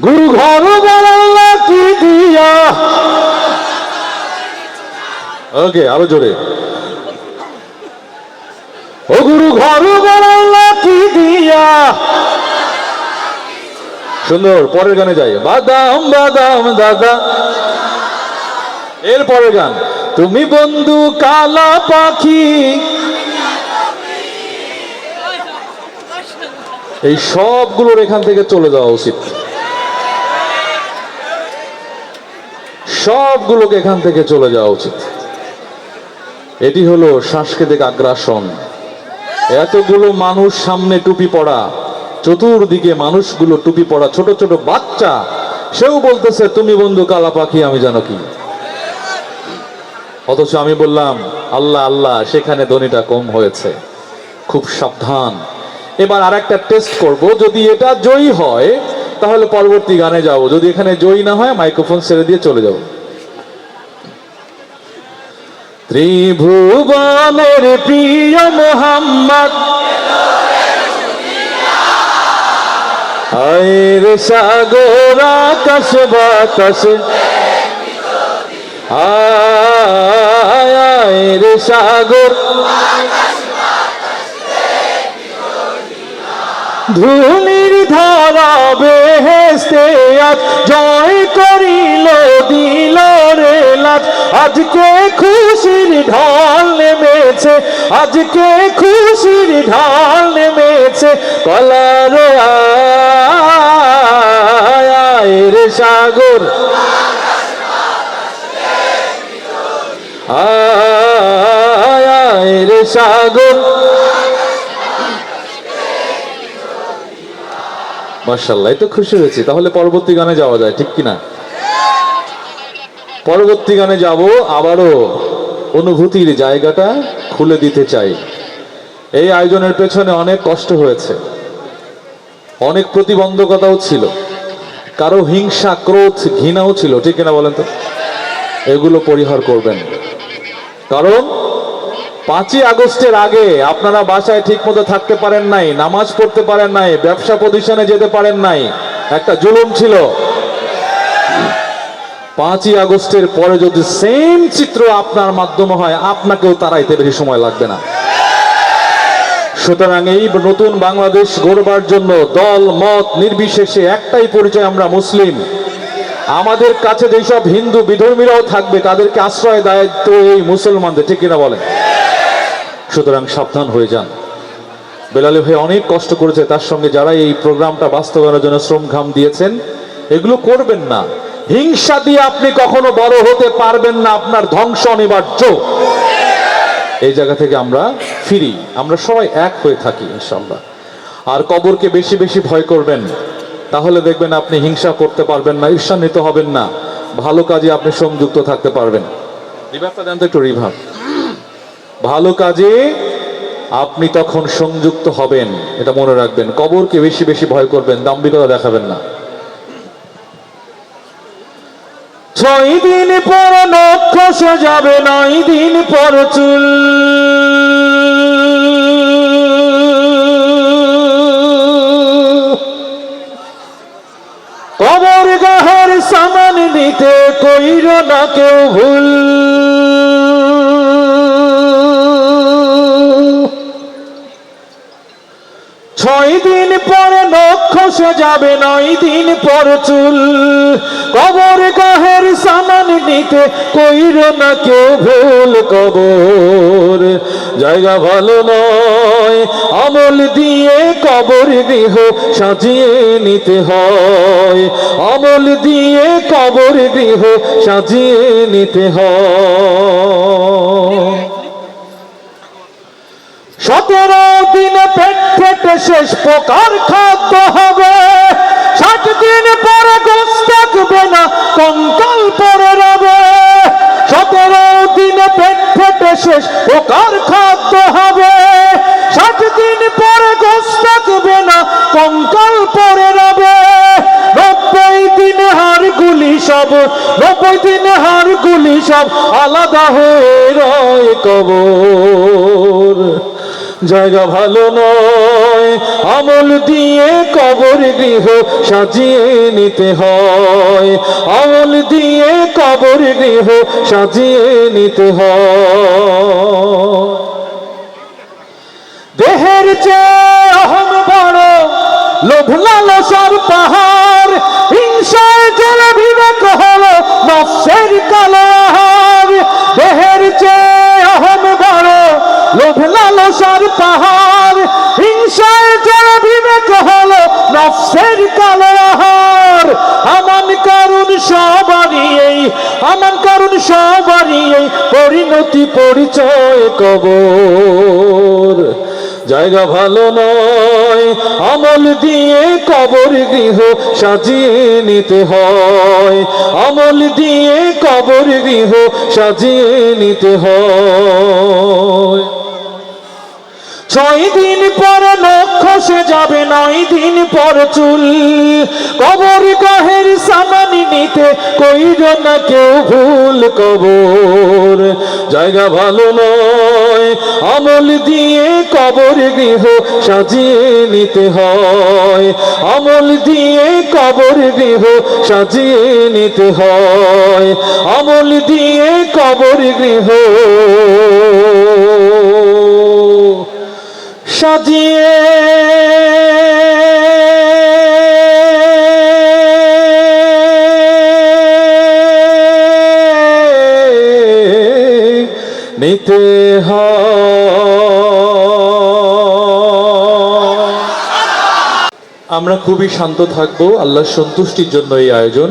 গুরু ঘর বানাল্লা কি দিয়া। ওকে, আরো জোরে। ও গুরু ঘর বানাল্লা কি দিয়া। সুন্দর। পরের গানে যাই। বাদাম বাদাম দাদা। এর পরের গান, তুমি বন্ধু কালা পাখি। এই সবগুলোর এখান থেকে চলে যাওয়া উচিত, সবগুলোকে এখান থেকে চলে যাওয়া উচিত। এটি হলো সাংস্কৃতিক আগ্রাসন। এতগুলো মানুষ সামনে টুপি পড়া, চতুর্দিকে মানুষগুলো টুপি পড়া, ছোট ছোট বাচ্চা, সেও বলতেছে তুমি বন্ধু কালা পাখি আমি জানো কি। অথচ আমি বললাম আল্লাহ আল্লাহ, সেখানে ধ্বনিটা কম হয়েছে। খুব সাবধান। এবার আর একটা টেস্ট করব, যদি এটা জয়ী হয় তাহলে পরবর্তী গানে যাব, যদি এখানে জয়ী না হয় মাইক্রোফোন ছেড়ে দিয়ে চলে যাব। ত্রিভুবনের প্রিয় মোহাম্মদ, আয়ের সাগর আকাশ বাতাস, আয়ের সাগর ধুলির ধারা বেহেশতে আজ জয় করিল দিল রে লাজ। আজকে খুশির ঢল নেমেছে, আজকে খুশির ঢল নেমেছে। কলার আয়ের সাগর, আয়ের সাগর। মাশাআল্লাহ, এই তো খুশি হয়েছি। তাহলে পরবর্তী গানে যাওয়া যায়, ঠিক কিনা? পরবর্তী গানে যাব। আবারও অনুভূতির জায়গাটা খুলে দিতে চাই। এই আয়োজনের পেছনে অনেক কষ্ট হয়েছে, অনেক প্রতিবন্ধকতাও ছিল, কারো হিংসা ক্রোধ ঘৃণাও ছিল, ঠিক কিনা বলেন তো? এগুলো পরিহার করবেন, কারণ 5ই আগস্টের আগে আপনারা বাসায় ঠিক মতো থাকতে পারেন নাই, নামাজ পড়তে পারেন নাই, ব্যবসা প্রতিষ্ঠানে যেতে পারেন নাই। একটা জুলুম ছিল। 5ই আগস্টের পরে যদি সেম চিত্র আপনার মাধ্যমে হয়, আপনাকেও তাড়াইতে বেশি সময় লাগবে না। সুতরাং এই নতুন বাংলাদেশ গড়বার জন্য দল মত নির্বিশেষে একটাই পরিচয়, আমরা মুসলিম। আমাদের কাছে যেসব হিন্দু বিধর্মীরাও থাকবে তাদেরকে আশ্রয় দায়িত্ব এই মুসলমানদের, ঠিক কিনা বলেন? সুতরাং সাবধান হয়ে যান। বেলাল ভাই অনেক কষ্ট করেছে, তার সঙ্গে যারা এই প্রোগ্রামটা বাস্তবায়নের জন্য শ্রম ঘাম দিয়েছেন, এগুলো করবেন না। হিংসা দিয়ে আপনি কখনো বড় হতে পারবেন না, আপনার ধ্বংস অনিবার্য। এই জায়গা থেকে আমরা ফিরি, আমরা সবাই এক হয়ে থাকি ইনশাআল্লাহ। আর কবরকে বেশি বেশি ভয় করবেন, তাহলে দেখবেন আপনি হিংসা করতে পারবেন না, ঈর্ষান্বিত হবেন না, ভালো কাজে আপনি সংযুক্ত থাকতে পারবেন। রিভাবটা দেন তো একটু, রিভাব। ভালো কাজে আপনি তখন সংযুক্ত হবেন, এটা মনে রাখবেন। কবরকে বেশি বেশি ভয় করবেন, দাম্ভিকতা দেখাবেন না। 6 দিন পর নখ যাবে, 9 দিন পর চুল। কবর গাহের সামান দিতে কইর না কেউ ভুল। 6 দিন পরে নখ যাবে, 9 দিন পর চুল। কবর গাহের সামান নিতে কইর না কেউ ভুল। কবর জায়গা ভালো নয়, আমল দিয়ে কবর গৃহ সাজিয়ে নিতে হয়, আমল দিয়ে কবর গৃহ সাজিয়ে নিতে হয়। 17 দিনে পেট ফেটে শেষ প্রকার খাদ্য হবে, 60 দিন পরে গোশ থাকবে না, কঙ্কাল পরে রবে। 17 দিনে পেট ফেটে শেষ প্রকার খাদ্য হবে, 60 দিন পরে গোশ থাকবে না, কঙ্কাল পরে রবে। 90 দিন হাড়গুলি সব, 90 দিন হাড়গুলি সব আলাদা হয়ে রয় কবর। জায়গা ভালো নয়, আমল দিয়ে কবর গৃহ সাজিয়ে নিতে হয়, আমল দিয়ে কবর গৃহ সাজিয়ে নিতে হয়। দেহের চেয়ে অহম বড়, লোভ লালসার পাহাড়, হিংসায় জলে বিবেক হলো নফসের কালো আহার। দেহের চেয়ে অহম বড়, লোভ লালসার পাহাড়, হিংসায় জলে বিবেক হলো নফসের কালো আহার। আমান কারণ সবারই এই, আমান কারণ সবারই এই, পরিণতি পরিচয় কবর। জায়গা ভালো নয়, আমল দিয়ে কবর গৃহ সাজিয়ে নিতে হয়, আমল দিয়ে কবর গৃহ সাজিয়ে নিতে হয়। 6 দিন পর নখ খসে যাবে, 9 দিন পর চুল, কবর গাহের সামানি নিতে কইর না কেউ ভুল কবর। জায়গা ভালো নয়, আমল দিয়ে কবর গৃহ সাজিয়ে নিতে হয়, আমল দিয়ে কবর গৃহ সাজিয়ে নিতে হয়, আমল দিয়ে কবর গৃহ সাজিয়ে নিতে আমরা খুবই শান্ত থাকবো। আল্লাহর সন্তুষ্টির জন্য এই আয়োজন।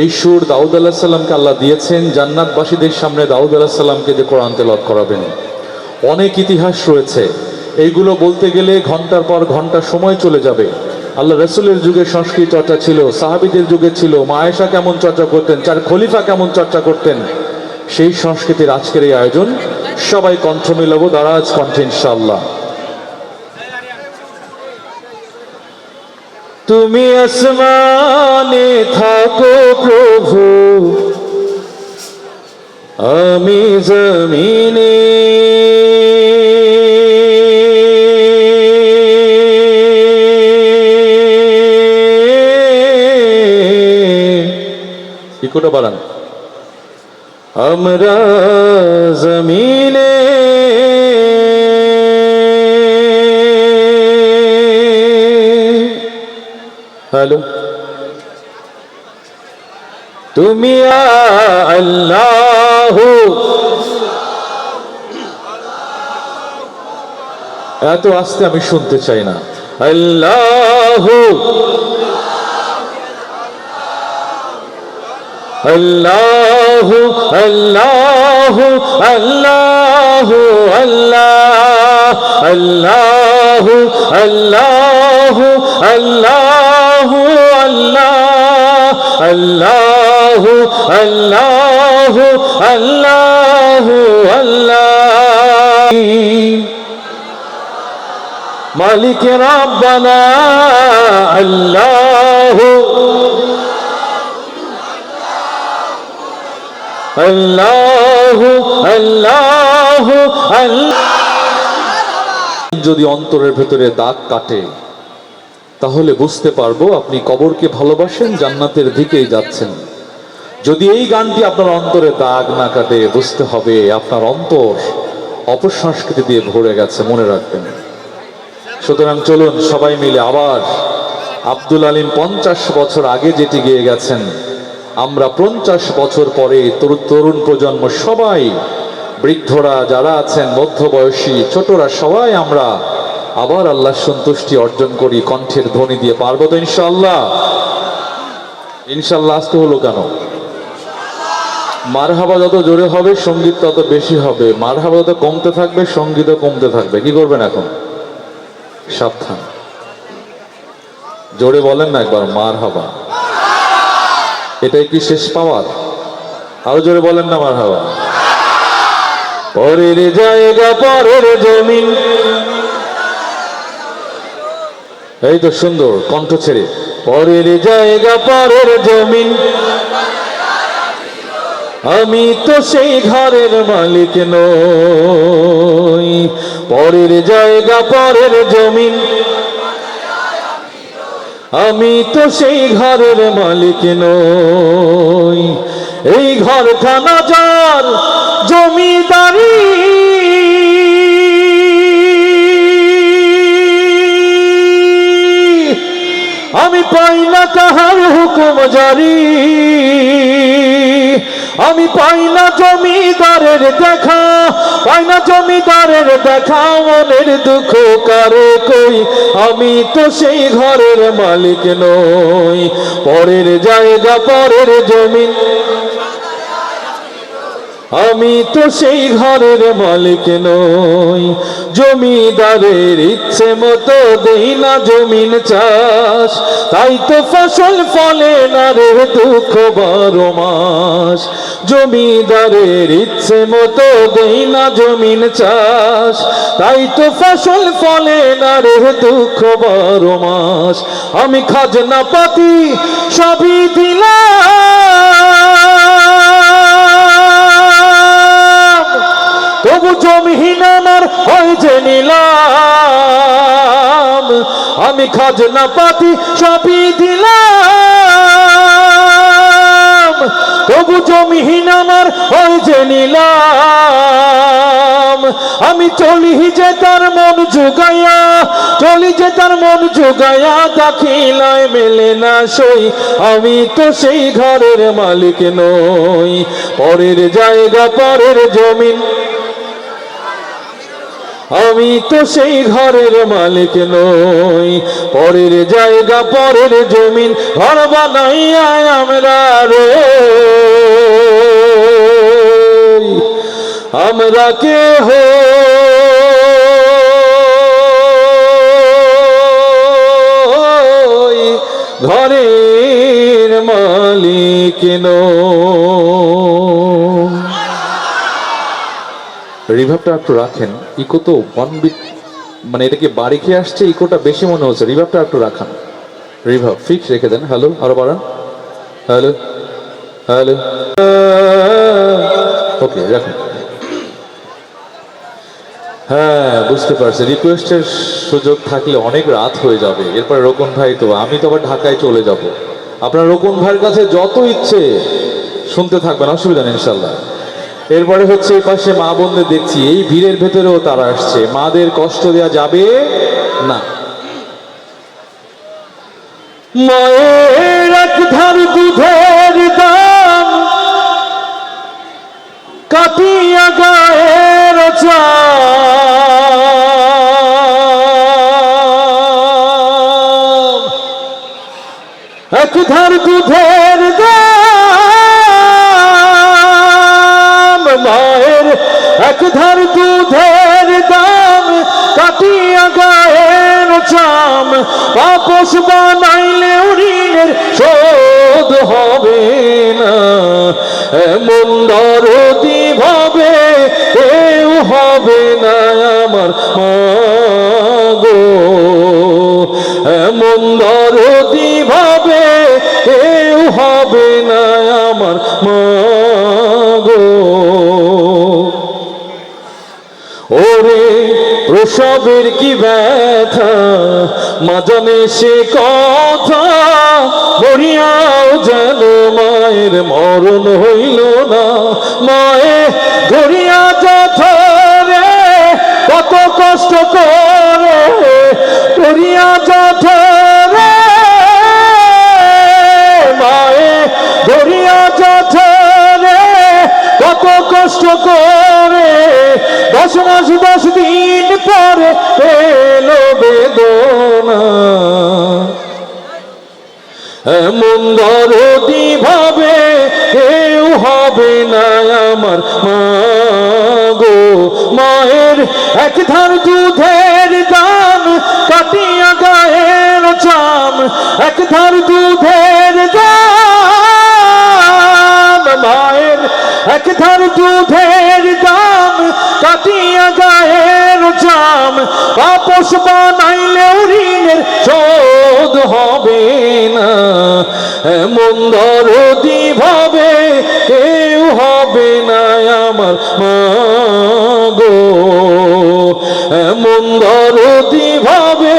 এই সুর দাউদ আলাইহিস সালামকে আল্লাহ দিয়েছেন জান্নাতবাসীদের সামনে দাউদ আলাইহিস সালামকে যে কোরআন তেলাওয়াত করাবেন। অনেক ইতিহাস রয়েছে, এইগুলো বলতে গেলে ঘন্টার পর ঘন্টা সময় চলে যাবে। আল্লাহ রসুলের যুগে সংস্কৃত চর্চা ছিল, সাহাবীদের যুগে ছিল, মা আয়েশা কেমন চর্চা করতেন, 4 খলিফা কেমন চর্চা করতেন, সেই সংস্কৃতির আজকের এই আয়োজন। সবাই কণ্ঠ মিলাবো দারাজ কণ্ঠে ইনশাআল্লাহ। তুমি আসমানে থাকো প্রভু, আমি জমিনে, ইকোটা বাড়ান, আমরা জমিনে হ্যালো তুমি আল্লাহ। এত আস্তে আমি শুনতে চাই না। আল্লাহ আল্লাহ আল্লাহ আল্লাহ আল্লাহ আল্লাহ আল্লাহ আল্লাহ আল্লাহ আল্লাহ আল্লাহ আল্লাহ মালিক রব্বানা আল্লাহ আল্লাহু আল্লাহু আল্লাহ। যদি অন্তরের ভেতরে দাগ কাটে তাহলে বুঝতে পারবো আপনি কবরকে ভালোবাসেন, জান্নাতের দিকেই যাচ্ছেন। যদি এই গানটি আপনার অন্তরে দাগ না কাটে বুঝতে হবে আপনার অন্তর অপসংস্কৃতি দিয়ে ভরে গেছে, মনে রাখবেন। সুতরাং চলুন সবাই মিলে আবার আব্দুল আলিম 50 বছর আগে যেটি গেয়ে গেছেন, আমরা 50 বছর পরে তরুণ প্রজন্ম সবাই, বৃদ্ধরা যারা আছেন, মধ্যবয়সী ছোটরা, সবাই আমরা আবার আল্লাহর সন্তুষ্টি অর্জন করি কণ্ঠের ধ্বনি দিয়ে। পারবো তো ইনশাআল্লাহ? ইনশাআল্লাহ আসতে হলো কেন? মারহাবা যত জোরে হবে সঙ্গীত তত বেশি হবে, মারহাবা যত কমতে থাকবে সঙ্গীতও কমতে থাকবে। কি করবেন এখন? সাবধান, জোরে বলেন না একবার মারহাবা। এটাই কি শেষ পাওয়ার? আরো জোরে বলেন না মারহাবা। পরের জায়গা পরের জমিন, এই তো সুন্দর কণ্ঠ ছেড়ে। পরের জায়গা পরের জমিন, আমি তো সেই ঘরের মালিক নই, পরের জায়গা পরের জমিন। আমি তো সেই ঘরের মালিক নই, এই ঘরখানা যার জমিদারি। আমি পাই না তাহার হুকুম জারি, আমি পাই না জমিদারের দেখা, পাই না জমিদারের দেখা, মনের দুঃখ কারে কই। আমি তো সেই ঘরের মালিক নই, পরের জায়গা পরের জমিন। আমি তো সেই ঘরের মালিক নই, জমিদারের ইচ্ছে মতো দেই না জমিন চাষ, তাই তো ফসল ফলে না রে দুঃখ 12 মাস। জমিদারের ইচ্ছে মতো দেই না জমিন চাষ, তাই তো ফসল ফলে না রে দুঃখ 12 মাস। আমি খাজনা পাতি সবই দিলাম, তবু জমিহীন আমার হয় যে নিলাম। আমি খাজনা পাতি সবই দিলাম, তবু জমিহীন আমার হয় যে নিলাম। আমি চলি যে তার মন জুগাইয়া, চলি যে তার মন জুগাইয়া, দাখিলায় মেলে না সই। আমি তো সেই ঘরের মালিক নই, পরের জায়গা পরের জমিন। আমি তো সেই ঘরের মালিক নই, পরের জায়গা পরের জমিন। ঘর বানাইয়া আমরা রই, আমরা কেহ ঘরের মালিক নই। রিভাবটা একটু রাখেন, ইকো তো 1 বিট, মানে এটাকে বাড়ি খেয়ে আসছে, ইকোটা বেশি মনে হচ্ছে। রিভাবটা একটু রাখান, রিভাব ফিক্স রেখে দেন। হ্যালো, আরো বাড়ান। হ্যালো হ্যালো, ওকে রাখুন। হ্যাঁ বুঝতে পারছি, রিকোয়েস্টের সুযোগ থাকলে অনেক রাত হয়ে যাবে। এরপর রোকন ভাই তো, আমি তো আবার ঢাকায় চলে যাব। আপনার রোকন ভাইয়ের কাছে যত ইচ্ছে শুনতে থাকবেন, অসুবিধা নেই ইনশাল্লাহ। এরপরে হচ্ছে এই পাশে মা বোনদের দেখছি, এই ভিড়ের ভেতরেও তারা আসছে, মাদের কষ্ট দেওয়া যাবে না। মায়ের এক ধার দুধের দাম, কাটিয়া গায়ের চাম। এক ধার দুধের দাম, মায়ের এক ধার দুধের দাম, কাটিয়া গায়ের চাম। পাপস বানাইলে ঋণের শোধ হবে না, এমন দরদি ভাবে কেউ হবে না আমার মা গো। এমন দরদি ভাবে কেউ হবে না আমার মা গো। ওরে প্রসবের কি ব্যথা, মা জানে সে কথা, মরিয়াও যেন মায়ের মরণ হইল না। মায়ে ধরিয়া যথরে কত কষ্ট করে, ধরিয়া যথরে মায়ে ধরিয়া যথরে কত কষ্ট করে, 10 মাস 10 দিন পরে পেল বেদনা। এমন দরদি ভাবে কেউ হবে না আমার মা গো। মায়ের এক ধার দুধের দাম, কাটিয়া গায়ের চাম। এক ধার দুধের দাম, মায়ের এক ধার দুধের দাম, কাটিয়া গায়ের চাম। পাপস বানাইলে ঋণের শোধ হবে না, এমন দরদি ভাবে কেউ হবে না আমার মা গো, এমন দরদি ভাবে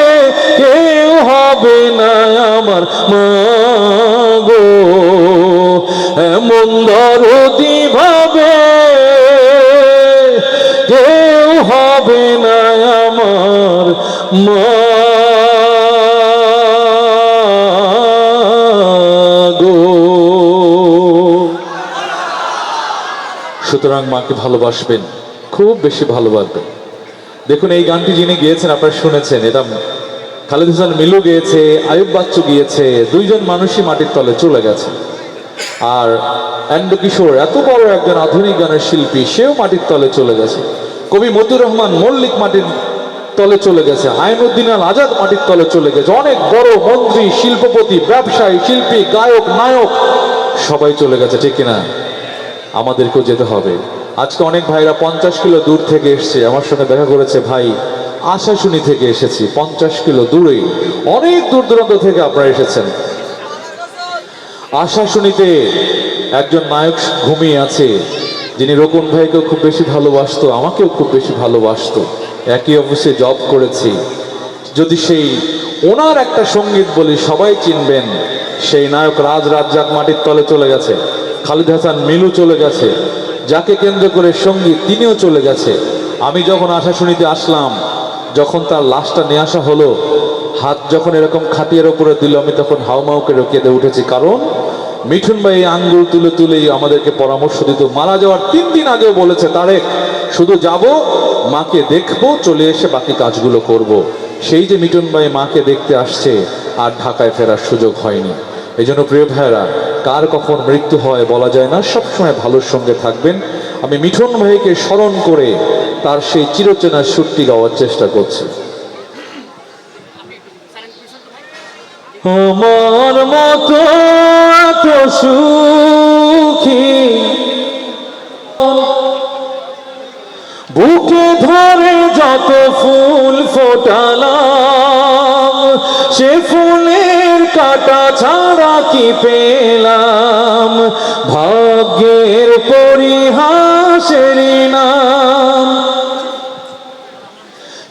কেউ হবে না আমার মা গো, এমন দরদি ভাবে কেউ হবে না আমার মা গো। সুতরাং মাকে ভালোবাসবেন, খুব বেশি ভালোবাসবেন। দেখুন এই গানটি যিনি গিয়েছেন আপনারা শুনেছেন, এটা খালেদ হোসেন মিলু গিয়েছে, আয়ুব বাচ্চু গিয়েছে, দুইজন মানুষই মাটির তলে চলে গেছে। আর এন্ড্রু কিশোর এত বড় একজন আধুনিক গানের শিল্পী, সেও মাটির তলে চলে গেছে। কবি মতিউর রহমান মল্লিক মাটির তলে চলে গেছে, আইনুদ্দিন আল আজাদ মাটির তলে চলে গেছে, অনেক বড় মন্ত্রী, শিল্পপতি, ব্যবসায়ী, শিল্পী, গায়ক, নায়ক সবাই চলে গেছে, ঠিক কিনা? আমাদেরকেও যেতে হবে। আজকে অনেক ভাইরা 50 কিলো দূর থেকে এসছে, আমার সঙ্গে দেখা করেছে, ভাই আশাশুনি থেকে এসেছি, 50 কিলো দূরে, অনেক দূর দূরান্ত থেকে আপনারা এসেছেন। আশাশুনিতে একজন নায়ক ঘুমিয়ে আছে, যিনি রোকন ভাইকেও খুব বেশি ভালোবাসতো, আমাকেও খুব বেশি ভালোবাসতো, একই অফিসে জব করেছি। যদি সেই ওনার একটা সঙ্গীত বলি সবাই চিনবেন, সেই নায়ক রাজ রাজ্জাক মাটির তলে চলে গেছে, খালিদ হাসান মিলু চলে গেছে, যাকে কেন্দ্র করে সঙ্গীত তিনিও চলে গেছে। আমি যখন আশাশুনিতে আসলাম, যখন তার লাশটা নিয়ে আসা হলো, হাত যখন এরকম খাটিয়ার উপরে দিল, আমি তখন হাউমাউ করে কেঁদে উঠেছি। কারণ মিঠুন ভাই আঙ্গুল তুলে তুলেই আমাদেরকে পরামর্শ দিত, মারা যাওয়ার 3 দিন আগেও বলেছে, তারেক শুধু যাব, মাকে দেখবো, চলে এসে বাকি কাজগুলো করব। সেই যে মিঠুন ভাই মাকে দেখতে আসছে, আর ঢাকায় ফেরার সুযোগ হয়নি। এই জন্য প্রিয় ভাইয়েরা, কার কখন মৃত্যু হয় বলা যায় না, সবসময় ভালোর সঙ্গে থাকবেন। আমি মিঠুন ভাইকে স্মরণ করে তার সেই চিরচেনা সুরটি গাওয়ার চেষ্টা করছি। আমার মতো এত সুখী বুকে ধরে যত ফুল ফোটালাম, সে ফুলের কাটা ছাড়া কি পেলাম, ভাগ্যের পরিহাসের নাম।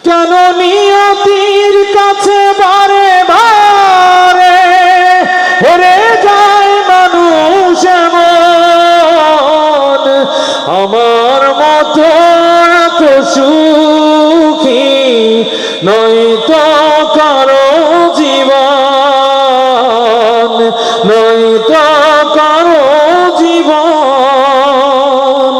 কেন নিয়তির কাছে বারে বারে হেরে যায় মানুষ এমন, আমার মতো এত সুখী নয়তো কারো জীবন, নয়তো কারো জীবন।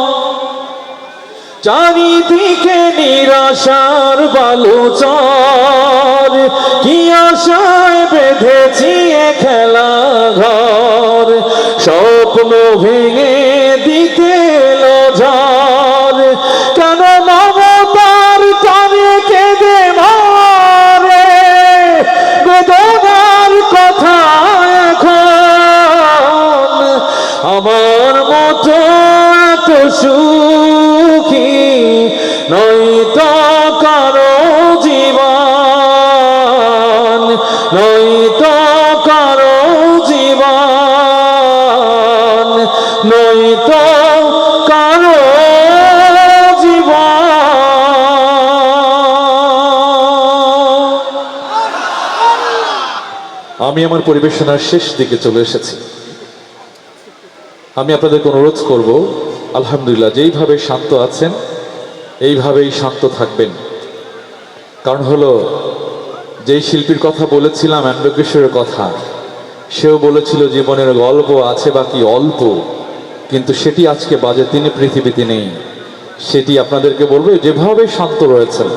চারিদিকে নিরাশার বালুচর, কি আশায় বেঁধেছি এ খেলা ঘর, স্বপ্ন ভেঙে দিতে এলো ঝড়। কেন মমতার টানে কেঁদে মরে, বেদনার কথা এখন, আমার মতো এত সুখী নয়তো কারো জীবন, নয়তো কারো জীবন, নয়তো কারো জীবন। আমি আমার পরিবেশনার শেষ দিকে চলে এসেছি। আমি আপনাদেরকে অনুরোধ করব, আলহামদুলিল্লাহ যেইভাবে শান্ত আছেন এইভাবেই শান্ত থাকবেন। কারণ হলো, যেই শিল্পীর কথা বলেছিলাম, এন্ড্রু কিশোরের কথা, সেও বলেছিল জীবনের গল্প আছে বাকি অল্প, কিন্তু সেটি আজকে বাজে, তিনি পৃথিবীতে নেই। সেটি আপনাদেরকে বলবো, যেভাবে শান্ত রয়েছেন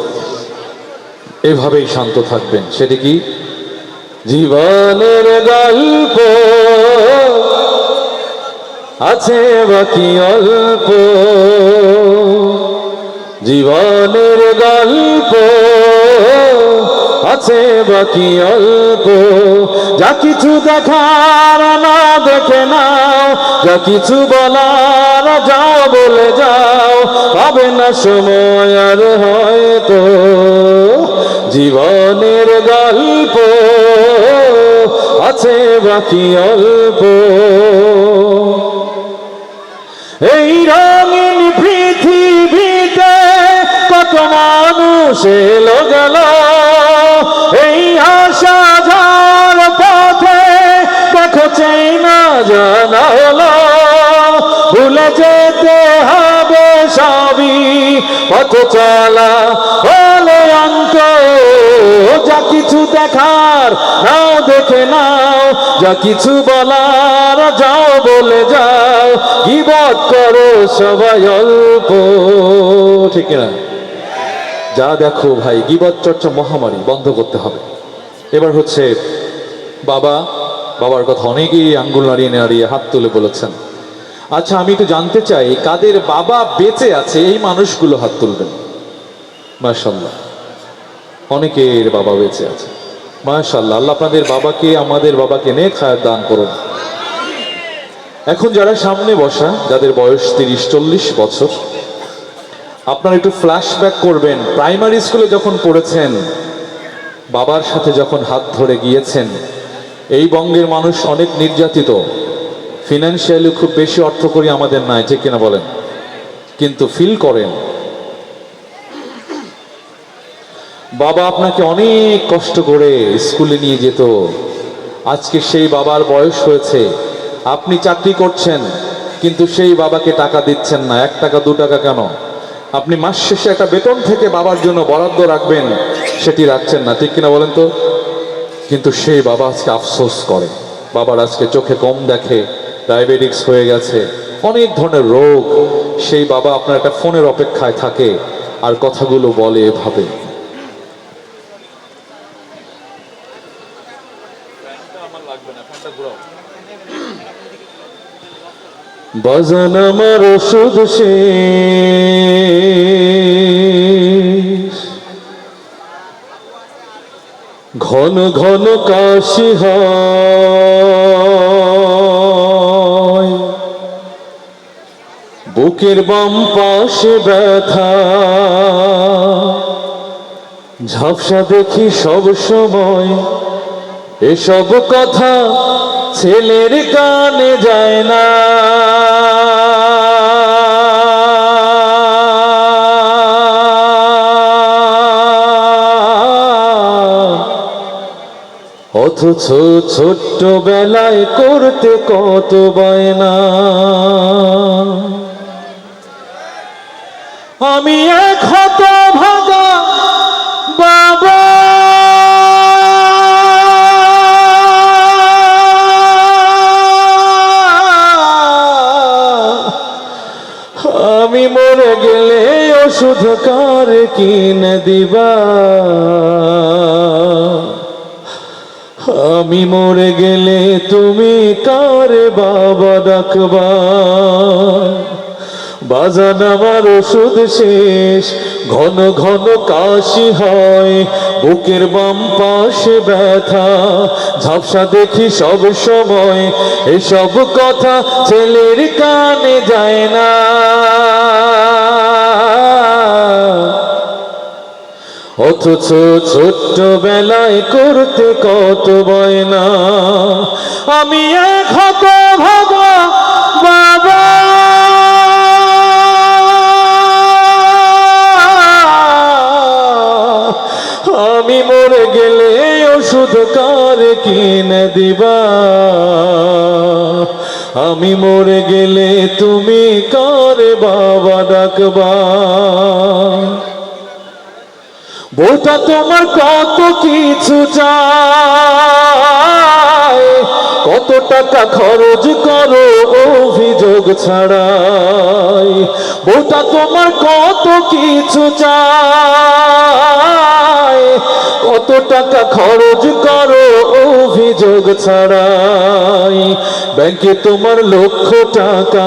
এভাবেই শান্ত থাকবেন। সেটি কি? জীবনের গল্প আছে বাকি অল্প, জীবনের গল্প আছে বাকি অল্প। যা কিছু দেখার না দেখে নাও, যা কিছু বলার যাও বলে যাও, পাবে না সময় আর হয়তো। জীবনের গল্প আছে বাকি অল্প। এই মানুষ এলো গেল এই আসা যার পথে, দেখো চাই না জানা হলো, ভুলে যেতে হবে সবই, পথ চলা হলে অন্ত। যা কিছু দেখার নাও দেখে নাও, যা কিছু বলার যাও বলে যাও, গীবত করো সবাই অল্প, ঠিক না? যা দেখো ভাই, গীবত চর্চা মহামারী, বন্ধ করতে হবে। এবার হচ্ছে বাবার কথা অনেকেই আঙ্গুল নাড়িয়ে নাড়িয়ে হাত তুলে বলেছেন। আচ্ছা, আমি একটু জানতে চাই কাদের বাবা বেঁচে আছে এই মানুষগুলো হাত তুলবেন। মাশাআল্লাহ, অনেকের বাবা বেঁচে আছে, মাশাআল্লাহ। আল্লাহ আপনাদের বাবাকে, আমাদের বাবাকে নেক হায়াত দান করুন। এখন যারা সামনে বসা, যাদের বয়স 30-40 বছর, আপনারা একটু ফ্ল্যাশব্যাক করবেন প্রাইমারি স্কুলে যখন পড়েছেন, বাবার সাথে যখন হাত ধরে গিয়েছেন। এই বঙ্গের মানুষ অনেক নির্যাতিত, ফিনান্সিয়ালি খুব বেশি অর্থকরী আমাদের নাই, ঠিক কিনা বলেন? কিন্তু ফিল করেন বাবা আপনাকে অনেক কষ্ট করে স্কুলে নিয়ে যেত। আজকে সেই বাবার বয়স হয়েছে, আপনি চাকরি করছেন কিন্তু সেই বাবাকে টাকা দিচ্ছেন না, 1 টাকা 2 টাকা কেন? আপনি মাস শেষে একটা বেতন থেকে বাবার জন্য বরাদ্দ রাখবেন, সেটি রাখছেন না, ঠিক কিনা বলেন তো? কিন্তু সেই বাবা আজকে আফসোস করে, বাবার আজকে চোখে কম দেখে, ডায়াবেটিক্স হয়ে গেছে, অনেক ধরনের রোগ। সেই বাবা আপনার একটা ফোনের অপেক্ষায় থাকে আর কথাগুলো বলে এভাবে। বাজান আমার ওষুধ শেষ, ঘন ঘন কাশি হয়, বুকের বাম পাশে ব্যথা, ঝাপসা দেখি সব সময়, এসব কথা ছেলের কানে যায় না। অথচ ছোট্ট বেলায় করতে কত বায়না। আমি এক হতভাগা বাবা, আমি মরে গেলে ওষুধ কার কিনে দিবা, আমি মরে গেলে তুমি কার বাবা ডাকবা। বাজান আমার ওষুধ শেষ, ঘন ঘন কাশি হয়, বুকের বাম পাশে ব্যথা, ঝাপসা দেখি সব সময়, এসব কথা ছেলের কানে যায় না। অথচ ছোট্ট বেলায় করতে কত বায়না। আমি এক হতভাগা বাবা, আমি মরে গেলে ওষুধ কার কিনে দিবা, আমি মরে গেলে তুমি কার বাবা ডাকবা। বউটা তোমার কত কিছু চায়, কত টাকা খরচ করো অভিযোগ ছাড়াই। বউটা তোমার কত কিছু চায়, কত টাকা খরচ করো অভিযোগ ছাড়াই। ব্যাংকে তোমার লক্ষ টাকা,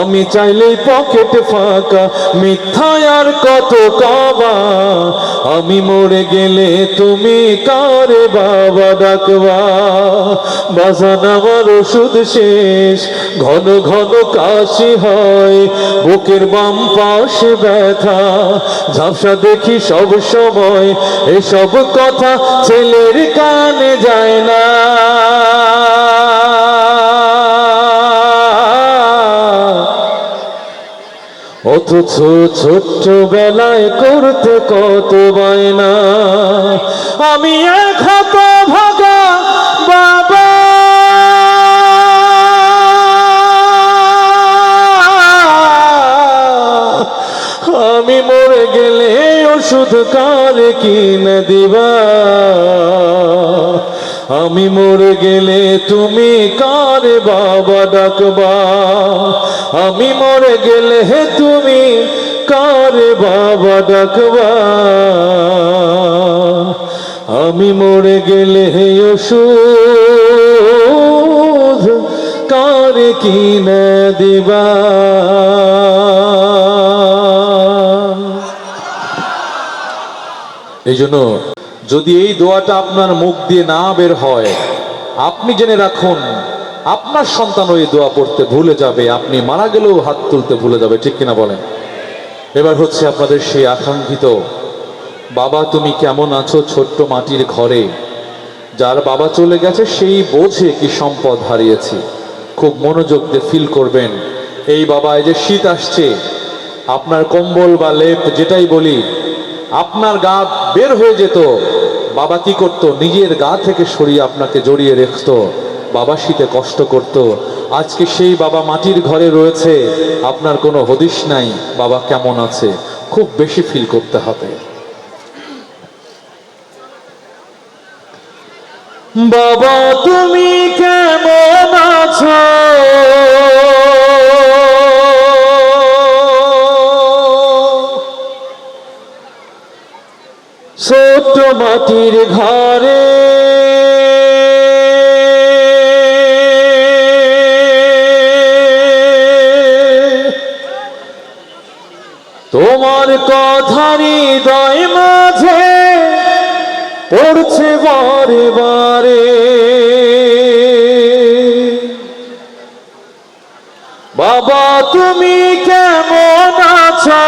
আমি চাইলেই পকেট ফাঁকা, মিথ্যায় আর কত কবা। আমি মরে গেলে তুমি কারে বাবা ডাকবা। বাজান আমার ওষুধ শেষ, ঘন ঘন কাশি হয়, বুকের বাম পাশে ব্যথা, ঝাপসা দেখি সব সময়, এসব কথা ছেলের কানে যায় না। অথচ ছোট্ট বেলায় করতে কত বায়না, আমি এক হাত ভাগা বাবা, আমি মরে গেলে ওষুধ কার কিনে দিবা, আমি মরে গেলে তুমি কার বাবা ডাকবা, আমি মরে গেলে তুমি কার বাবা ডাকবা, আমি মরে গেলে ওষুধ কার কিনে দিবা। এই জন্য যদি এই দোয়াটা আপনার মুখ দিয়ে না বের হয়, আপনি জেনে রাখুন আপনার সন্তানও এই দোয়া পড়তে ভুলে যাবে, আপনি মারা গেলেও হাত তুলতে ভুলে যাবে, ঠিক কিনা বলেন? এবার হচ্ছে আপনাদের সেই আকাঙ্ক্ষিত বাবা তুমি কেমন আছো ছোট্ট মাটির ঘরে। যার বাবা চলে গেছে সেই বোঝে কি সম্পদ হারিয়েছি। খুব মনোযোগ দিয়ে ফিল করবেন, এই বাবা, এই যে শীত আসছে, আপনার কম্বল বা লেপ যেটাই বলি আপনার গা বের হয়ে যেত, বাবা কি করত? নিজের গা থেকে সরিয়ে আপনাকে জড়িয়ে রাখত। বাবা শীতে কষ্ট করত। আজকে সেই বাবা মাটির ঘরে রয়েছে, আপনার কোনো হদিশ নাই বাবা কেমন আছে। খুব বেশি ফিল করতে হবে। বাবা তুমি কেমন আছো ছোট্ট মাটির ঘরে, তোমার কথা হৃদয় মাঝে পড়ছে বারে বারে। বাবা তুমি কেমন আছো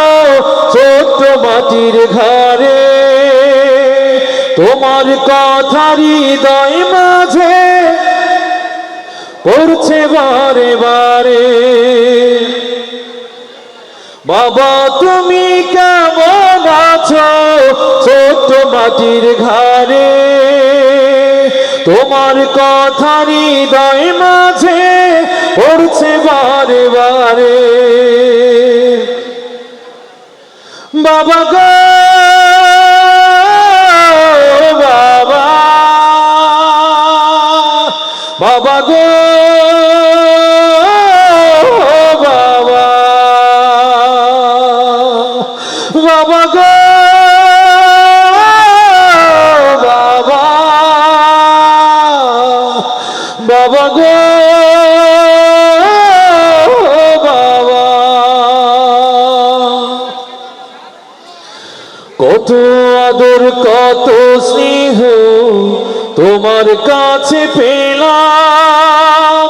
ছোট্ট মাটির ঘরে, তোমার কথা হৃদয় মাঝে পড়ছে বারে বারে। বাবা তুমি কেমন আছো ছোট্ট মাটির ঘরে, তোমার কথা হৃদয় মাঝে পড়ছে বারে বারে। বাবা গো বাবা, বাবা গো বাবা, বাবা গো বাবা, বাবা গো বাবা। কত আদর কত স্নেহ তোমার কাছে পেলাম,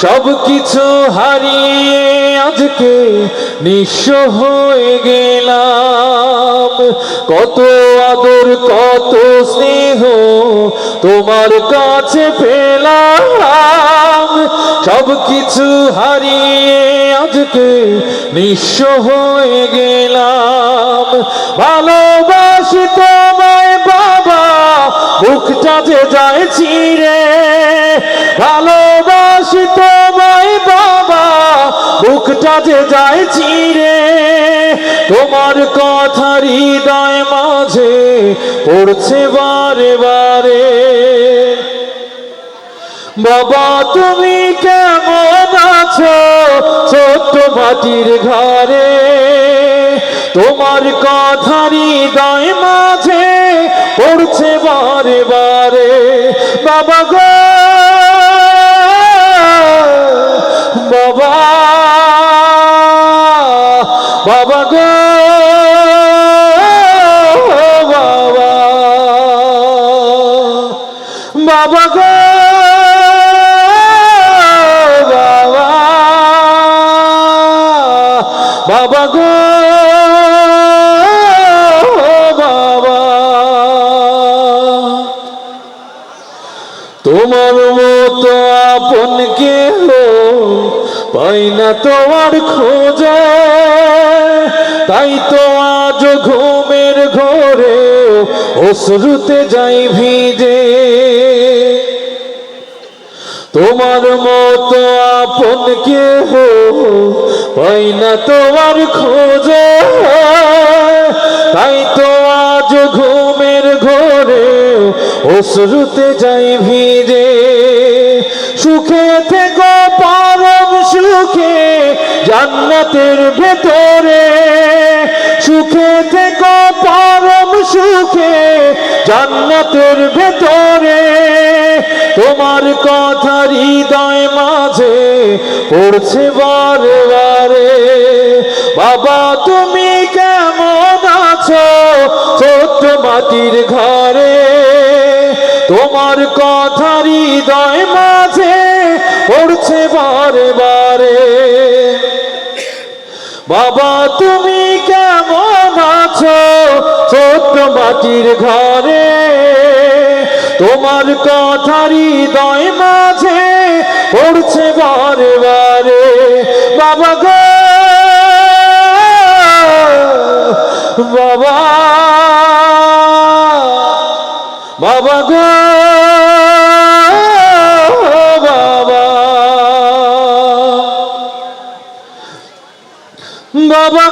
সব কিছু হারিয়ে আজকে নিঃস্ব হয়ে গেলাম। কত আদর কত স্নেহ তোমার কাছে পেলাম, সব কিছু হারিয়ে আজকে নিঃস্ব হয়ে গেলাম। ভালোবাসি তোমায় বাবা, বুকটা যে যায় ছিঁড়ে, ভালোবাসি তোমায় বাবা, বুকটা যে যায় ছিঁড়ে। তোমার কথা হৃদয় মাঝে পড়ছে বারে বারে। বাবা তুমি কেমন আছো ছোট্ট মাটির ঘরে, তোমার কথা হৃদয় মাঝে পড়ছে বারে বারে। বাবা গো বাবা, বাবা গো বাবা, বাবা গো বাবা, বাবা গো বাবা। তোমার মতো আপন কেহ পাই না তোমার খোঁজে, তাই তো আজ ঘুমের ঘোরে অশ্রুতে যাই ভিজে। তোমার মতো আপন কেহ পাই না তোমার খোঁজে, তাই তো আজ ঘুমের ঘোরে অশ্রুতে যাই ভিজে। সুখে থেকো পরম সুখে জান্নাতের ভেতরে, সুখে থেকো পরম সুখে জান্নাতের ভেতরে। তোমার কথা হৃদয় মাঝে পড়ছে বারে বারে। বাবা তুমি কেমন আছো ছোট্ট মাটির ঘরে, তোমার কথা হৃদয় মাঝে পড়ছে বারে বারে। বাবা তুমি কেমন আছো ছোট্ট মাটির ঘরে, তোমার কথা হৃদয় মাঝে পড়ছে বারে বারে। বাবা গো বাবা, বাবা গো বাবা, বাবা